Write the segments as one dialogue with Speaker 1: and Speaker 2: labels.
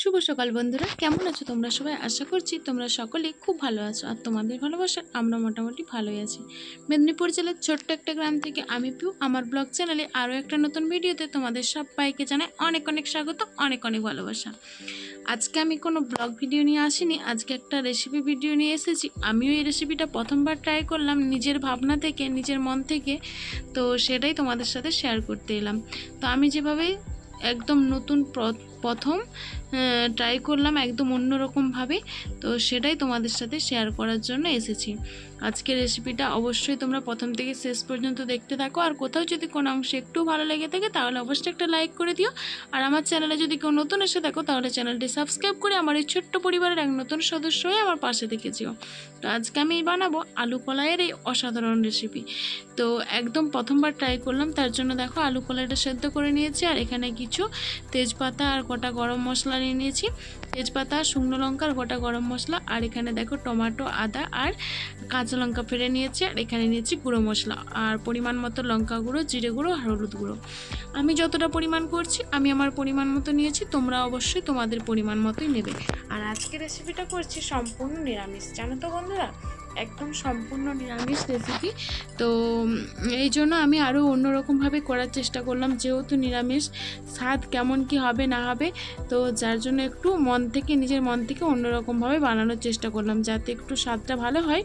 Speaker 1: শুভ সকাল বন্ধুরা, কেমন আছো তোমরা সবাই? আশা করছি তোমরা সকলেই খুব ভালো আছো আর তোমাদের ভালোবাসা আমরা মোটামুটি ভালোই আছি। মেদিনীপুর জেলার ছোট্ট একটা গ্রাম থেকে আমি পিউ আমার ব্লগ চ্যানেলে আরও একটা নতুন ভিডিওতে তোমাদের সবাইকে জানাই অনেক অনেক স্বাগত, অনেক অনেক ভালোবাসা। আজকে আমি কোনো ব্লগ ভিডিও নিয়ে আসিনি, আজকে একটা রেসিপি ভিডিও নিয়ে এসেছি। আমিও এই রেসিপিটা প্রথমবার ট্রাই করলাম নিজের ভাবনা থেকে, নিজের মন থেকে, তো সেটাই তোমাদের সাথে শেয়ার করতে এলাম। তো আমি যেভাবে একদম নতুন প্রথম ট্রাই করলাম একদম অন্যরকমভাবে, তো সেটাই তোমাদের সাথে শেয়ার করার জন্য এসেছি। আজকের রেসিপিটা অবশ্যই তোমরা প্রথম থেকে শেষ পর্যন্ত দেখতে থাকো, আর কোথাও যদি কোনো অংশে একটু ভালো লেগে থাকে তাহলে অবশ্যই একটা লাইক করে দিও। আর আমার চ্যানেলে যদি কেউ নতুন এসে থাকো তাহলে চ্যানেলটি সাবস্ক্রাইব করে আমার এই ছোট্ট পরিবারের এক নতুন সদস্য হয়ে আমার পাশে থেকেছিও। তো আজকে আমি বানাবো আলু কলাইয়ের এই অসাধারণ রেসিপি। তো একদম প্রথমবার ট্রাই করলাম, তার জন্য দেখো আলু কলাইটা সেদ্ধ করে নিয়েছি। আর এখানে কিছু তেজপাতা আর গোটা গরম মশলা নিয়ে নিয়েছি, তেজপাতা, শুকনো লঙ্কা আর গোটা গরম মশলা। আর এখানে দেখো টমেটো, আদা আর কাঁচা লঙ্কা ফেলে নিয়েছি। আর এখানে নিয়েছি গুঁড়ো মশলা আর পরিমাণ মতো লঙ্কা গুঁড়ো, জিরে গুঁড়ো আর হলুদ গুঁড়ো। আমি যতটা পরিমাণ করছি আমি আমার পরিমাণ মতো নিয়েছি, তোমরা অবশ্যই তোমাদের পরিমাণ মতোই নেবে। আর আজকে রেসিপিটা করছি সম্পূর্ণ নিরামিষ, জানো তো বন্ধুরা, একদম সম্পূর্ণ নিরামিষ রেসিপি। তো এই জন্য আমি আরও অন্যরকমভাবে করার চেষ্টা করলাম, যেহেতু নিরামিষ স্বাদ কেমন কি হবে না হবে, তো যার জন্য একটু নিজের মন থেকে অন্যরকমভাবে বানানোর চেষ্টা করলাম, যাতে একটু স্বাদটা ভালো হয়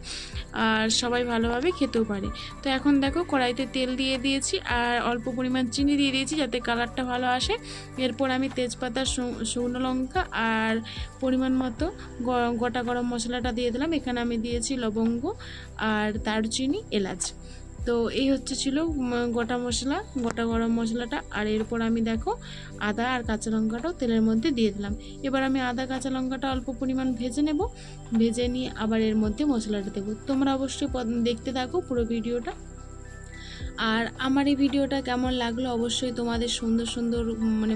Speaker 1: আর সবাই ভালোভাবে খেতেও পারে। তো এখন দেখো কড়াইতে তেল দিয়ে দিয়েছি আর অল্প পরিমাণ চিনি দিয়ে দিয়েছি যাতে কালারটা ভালো আসে। এরপর আমি তেজপাতা, শুকনো লঙ্কা আর পরিমাণ মতো গোটা গরম মশলাটা দিয়ে দিলাম। এখানে আমি দিয়েছি লবঙ্গ আর দারচিনি, এলাচ। তো এই ছিল গোটা মশলা, গোটা গরম মশলাটা। আর এরপর আমি দেখো আদা আর কাঁচা লঙ্কাটাও তেলের মধ্যে দিয়ে দিলাম। এবার আমি আদা কাঁচা লঙ্কাটা অল্প পরিমাণ ভেজে নেব, ভেজে নিয়ে আবার এর মধ্যে মশলাটা দেবো। তোমরা অবশ্যই দেখতে থাকো পুরো ভিডিওটা। আর আমার এই ভিডিওটা কেমন লাগলো অবশ্যই তোমাদের সুন্দর সুন্দর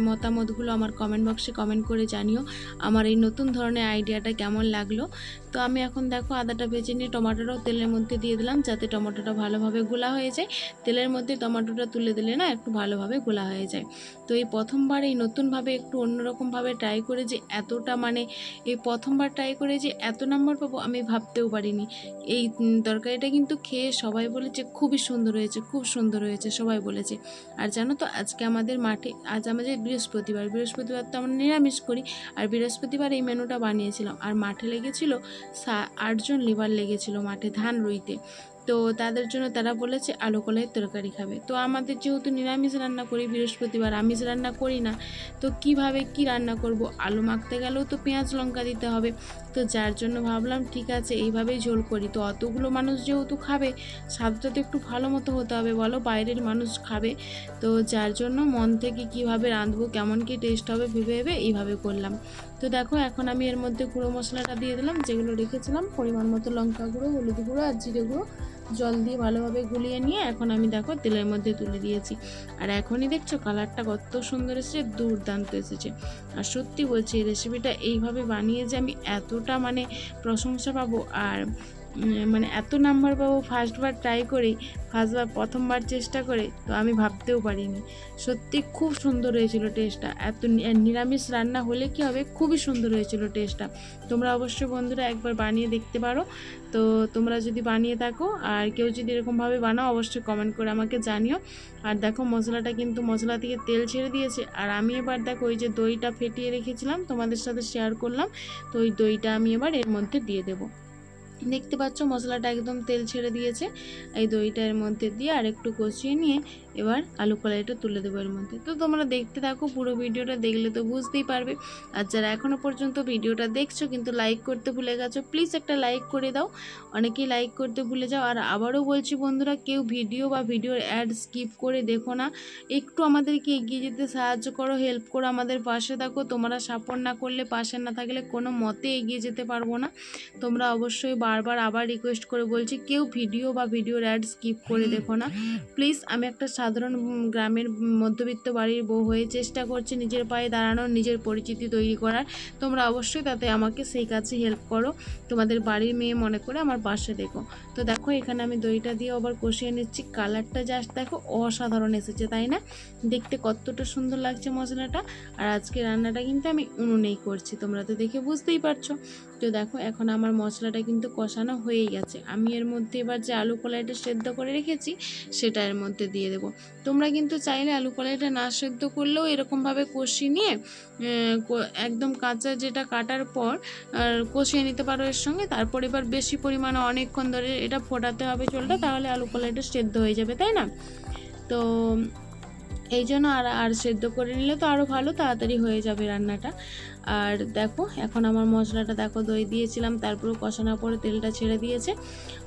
Speaker 1: মতামতগুলো আমার কমেন্ট বক্সে কমেন্ট করে জানিও, আমার এই নতুন ধরনের আইডিয়াটা কেমন লাগলো। তো আমি এখন দেখো আদাটা ভেজে নিয়ে টমেটোটাও তেলের মধ্যে দিয়ে দিলাম, যাতে টমেটোটা ভালোভাবে গোলা হয়ে যায়। তেলের মধ্যে টমেটোটা তুলে দিলে না একটু ভালোভাবে গোলা হয়ে যায়। তো এই প্রথমবার এই নতুনভাবে একটু অন্যরকমভাবে ট্রাই করে যে এতটা এই প্রথমবার ট্রাই করে যে এত নাম্বার পাবো আমি ভাবতেও পারিনি। এই তরকারিটা কিন্তু খেয়ে সবাই বলেছে খুবই সুন্দর হয়েছে, খুব সুন্দর হয়েছে সবাই বলেছে। আর জানো তো আজকে আমাদের মাঠে, আজ আমাদের বৃহস্পতিবার তো আমরা নিরামিষ করি, আর বৃহস্পতিবার এই মেনুটা বানিয়েছিলাম। আর মাঠে লেগেছিল 8 জন লেবার লেগেছিল মাঠে ধান রুইতে। তো তাদের জন্য তারা বলেছে আলু কলাইয়ের তরকারি খাবে। তো আমাদের যেহেতু নিরামিষ রান্না করি, বৃহস্পতিবার আমিষ রান্না করি না, তো কিভাবে কি রান্না করব? আলু মাখতে গেলেও তো পেঁয়াজ লঙ্কা দিতে হবে। তো যার জন্য ভাবলাম ঠিক আছে এইভাবেই ঝোল করি। তো অতগুলো মানুষ যেহেতু খাবে, স্বাদটা তো একটু ভালো মতো হতে হবে, বলো, বাইরের মানুষ খাবে। তো যার জন্য মন থেকে কিভাবে রাঁধবো, কেমন কি টেস্ট হবে ভেবে ভেবে এইভাবে করলাম। তো দেখো এখন আমি এর মধ্যে গুঁড়ো মশলাটা দিয়ে দিলাম, যেগুলো রেখেছিলাম, পরিমাণ মতো লঙ্কা গুঁড়ো, হলুদ গুঁড়ো আর জিরে গুঁড়ো, জল দিয়ে ভালোভাবে গুলিয়ে নিয়ে এখন আমি দেখো তেলের মধ্যে তুলে দিয়েছি। আর এখনই দেখছো কালারটা কত সুন্দর এসেছে, দুর্দান্ত এসেছে। আর সত্যি বলছি এই রেসিপিটা এইভাবে বানিয়ে যে আমি এতটা প্রশংসা পাবো আর এত নাম্বার পাবো ফার্স্টবার ট্রাই করেই, প্রথমবার চেষ্টা করে, তো আমি ভাবতেও পারিনি। সত্যি খুব সুন্দর হয়েছিল টেস্টটা। এত নিরামিষ রান্না হলে কি হবে, খুবই সুন্দর হয়েছিল টেস্টটা। তোমরা অবশ্যই বন্ধুরা একবার বানিয়ে দেখতে পারো। তো তোমরা যদি বানিয়ে থাকো আর কেউ যদি এরকমভাবে বানাও অবশ্যই কমেন্ট করে আমাকে জানিও। আর দেখো মশলাটা কিন্তু মশলা থেকে তেল ছেড়ে দিয়েছে। আর আমি এবার দেখো ওই যে দইটা ফেটিয়ে রেখেছিলাম তোমাদের সাথে শেয়ার করলাম, তো ওই দইটা আমি এবার এর মধ্যে দিয়ে দেবো। দেখতে পাচ্ছ মশলাটা একদম তেল ছেড়ে দিয়েছে। এই দইটা এর মধ্যে দিয়ে আর একটু কষিয়ে নিয়ে এবার আলু কলাইটা তুলে দেবো এর মধ্যে। তো তোমরা দেখতে থাকো, পুরো ভিডিওটা দেখলে তো বুঝতেই পারবে। আর যারা এখনও পর্যন্ত ভিডিওটা দেখছো কিন্তু লাইক করতে ভুলে গেছো, প্লিজ একটা লাইক করে দাও, অনেকেই লাইক করতে ভুলে যাও। আর আবারও বলছি বন্ধুরা, কেউ ভিডিওর অ্যাড স্কিপ করে দেখো না, একটু আমাদেরকে এগিয়ে যেতে সাহায্য করো, হেল্প করো, আমাদের পাশে থাকো। তোমরা সাপোর্ট না করলে, পাশে না থাকলে কোনো মতে এগিয়ে যেতে পারবো না। তোমরা অবশ্যই বারবার আবার রিকোয়েস্ট করে বলছি, কেউ ভিডিওর অ্যাড স্কিপ করে দেখো না প্লিজ। আমি একটা সাধারণ গ্রামের মধ্যবিত্ত বাড়ির বউ হয়ে চেষ্টা করছি নিজের পায়ে দাঁড়ানোর, নিজের পরিচিতি তৈরি করার। তোমরা অবশ্যই তাতে আমাকে সেই কাজে হেল্প করো, তোমাদের বাড়ির মেয়ে মনে করে আমার পাশে দেখো। তো দেখো এখানে আমি দইটা দিয়ে আবার কষিয়ে নিচ্ছি। কালারটা জাস্ট দেখো অসাধারণ এসেছে, তাই না? দেখতে কতটা সুন্দর লাগছে মশলাটা। আর আজকে রান্নাটা কিন্তু আমি উনুনেই করছি, তোমরা তো দেখে বুঝতেই পারছো। তো দেখো এখন আমার মশলাটা কিন্তু কষানো হয়েই গেছে। আমি এর মধ্যে এবার যে আলু কলাইটা সেদ্ধ করে রেখেছি সেটা এর মধ্যে দিয়ে দেবো। তোমরা কিন্তু চাইলে আলু কলাইটা না সেদ্ধ করলেও এরকমভাবে কষিয়ে নিয়ে একদম কাঁচা যেটা কাটার পর কষিয়ে নিতে পারো এর সঙ্গে। তারপর এবার বেশি পরিমাণে অনেকক্ষণ ধরে এটা ফোটাতে হবে ঝোলটা, তাহলে আলু কলাইটা সেদ্ধ হয়ে যাবে, তাই না? তো এই জন্য আর সেদ্ধ করে নিলে তো আরও ভালো, তাড়াতাড়ি হয়ে যাবে রান্নাটা। আর দেখো এখন আমার মশলাটা দেখো, দই দিয়েছিলাম, তারপরে কষানোর পরে তেলটা ছেড়ে দিয়েছে।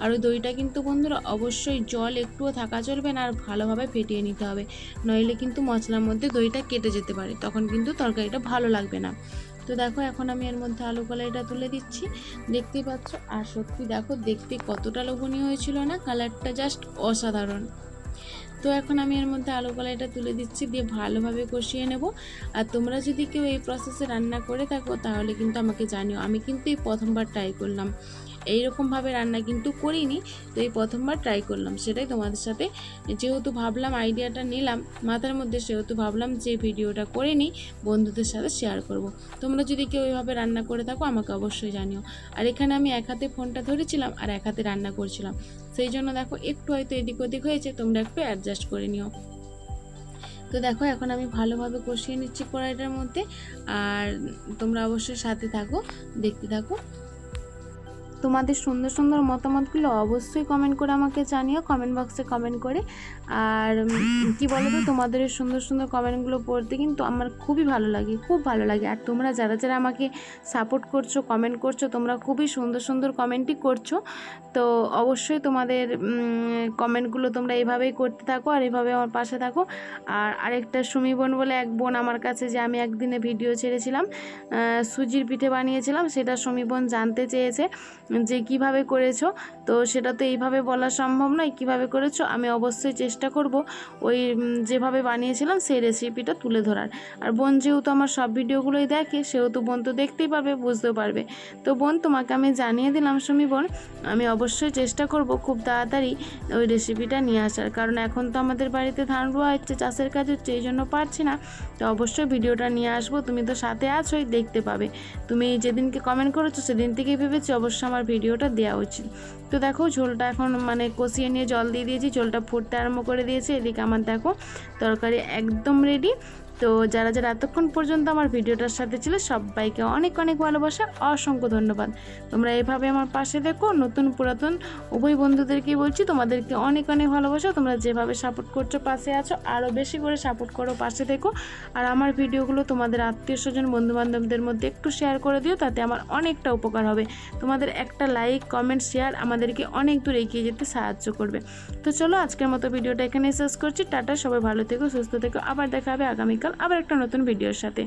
Speaker 1: আর ওই দইটা কিন্তু বন্ধুরা অবশ্যই জল একটুও থাকা চলবে না, আর ভালোভাবে ফেটিয়ে নিতে হবে, নইলে কিন্তু মশলার মধ্যে দইটা কেটে যেতে পারে, তখন কিন্তু তরকারিটা ভালো লাগবে না। তো দেখো এখন আমি এর মধ্যে আলু কলাইটা তুলে দিচ্ছি, দেখতেই পাচ্ছ। আর সত্যি দেখো দেখতে কতটা লোভনীয় হয়েছিল না, কালারটা জাস্ট অসাধারণ। তো এখন আমি এর মধ্যে আলু কলাইটা তুলে দিচ্ছি, দিয়ে ভালোভাবে কষিয়ে নেব। আর তোমরা যদি কেউ এই প্রসেসে রান্না করে থাকো তাহলে কিন্তু আমাকে জানিও। আমি কিন্তু এই প্রথমবার ট্রাই করলাম, এইরকমভাবে রান্না কিন্তু করিনি, তো এই প্রথমবার ট্রাই করলাম, সেটাই তোমাদের সাথে যেহেতু ভাবলাম আইডিয়াটা নিলাম মাথার মধ্যে, সেহেতু ভাবলাম যে ভিডিওটা করে নিই, বন্ধুদের সাথে শেয়ার করব। তোমরা যদি কেউ এইভাবে রান্না করে থাকো আমাকে অবশ্যই জানিও। আর এখানে আমি এক হাতে ফোনটা ধরেছিলাম আর এক হাতে রান্না করছিলাম, সেই জন্য দেখো একটু হয়তো এদিক ওদিক হয়েছে, তোমরা একটু অ্যাডজাস্ট করে নিও। তো দেখো এখন আমি ভালোভাবে কষিয়ে নিচ্ছি কড়াইটার মধ্যে, আর তোমরা অবশ্যই সাথে থাকো, দেখতে থাকো। তোমাদের সুন্দর সুন্দর মতামতগুলো অবশ্যই কমেন্ট করে আমাকে জানিও, কমেন্ট বক্সে কমেন্ট করে। আর কি বলো তো, তোমাদের এই সুন্দর সুন্দর কমেন্টগুলো পড়তে কিন্তু আমার খুবই ভালো লাগে, খুব ভালো লাগে। আর তোমরা যারা যারা আমাকে সাপোর্ট করছো, কমেন্ট করছো, তোমরা খুবই সুন্দর সুন্দর কমেন্টই করছো। তো অবশ্যই তোমাদের কমেন্টগুলো তোমরা এইভাবেই করতে থাকো, আর এইভাবে আমার পাশে থাকো। আর আরেকটা সুমি বোন বলে এক বোন আমার কাছে, যে আমি একদিনে ভিডিও ছেড়েছিলাম সুজির পিঠে বানিয়েছিলাম, সেটা সুমি বোন জানতে চেয়েছে যে কিভাবে করেছো। তো সেটা তো এইভাবে বলা সম্ভব নয় কিভাবে করেছো, আমি অবশ্যই চেষ্টা করব ওই যেভাবে বানিয়েছিলাম সেই রেসিপিটা তুলে ধরার। আর বোন যেহেতু আমার সব ভিডিওগুলোই দেখে, সেহেতু বোন তো দেখতেই পারবে, বুঝতেও পারবে। তো বোন তোমাকে আমি জানিয়ে দিলাম সুমি বোন, আমি অবশ্যই চেষ্টা করব খুব তাড়াতাড়ি ওই রেসিপিটা নিয়ে আসার, কারণ এখন তো আমাদের বাড়িতে ধান রোয়া হচ্ছে, চাষের কাজ হচ্ছে, এই জন্য পারছি না। তো অবশ্যই ভিডিওটা নিয়ে আসবো, তুমি তো সাথে আছোই, দেখতে পাবে। তুমি যেদিনকে কমেন্ট করেছো সেদিন থেকেই ভেবেছি অবশ্যই আমার ভিডিওটা দেওয়া উচিত। তো দেখো ঝোলটা এখন মানে কষিয়ে নিয়ে জল দিয়ে দিয়েছি, ঝোলটা ফুটতে আরম্ভ করে দিয়েছে। এদিকে আমার দেখো তরকারি একদম রেডি। তো যারা যারা এতক্ষণ পর্যন্ত আমার ভিডিওটার সাথে ছিল সবাইকে অনেক অনেক ভালোবাসা, অসংখ্য ধন্যবাদ। তোমরা এভাবে আমার পাশে দেখো, নতুন পুরাতন উভয় বন্ধুদেরকেই বলছি তোমাদেরকে অনেক অনেক ভালোবাসা। তোমরা যেভাবে সাপোর্ট করছো, পাশে আছো, আরও বেশি করে সাপোর্ট করো, পাশে দেখো। আর আমার ভিডিওগুলো তোমাদের আত্মীয় স্বজন বন্ধুবান্ধবদের মধ্যে একটু শেয়ার করে দিও, তাতে আমার অনেকটা উপকার হবে। তোমাদের একটা লাইক কমেন্ট শেয়ার আমাদেরকে অনেক দূর এগিয়ে যেতে সাহায্য করবে। তো চলো আজকের মতো ভিডিওটা এখানেই শেষ করছি। টাটা, সবাই ভালো থেকো, সুস্থ থেকো, আবার দেখা হবে আগামীকাল আবার একটা নতুন ভিডিওর সাথে।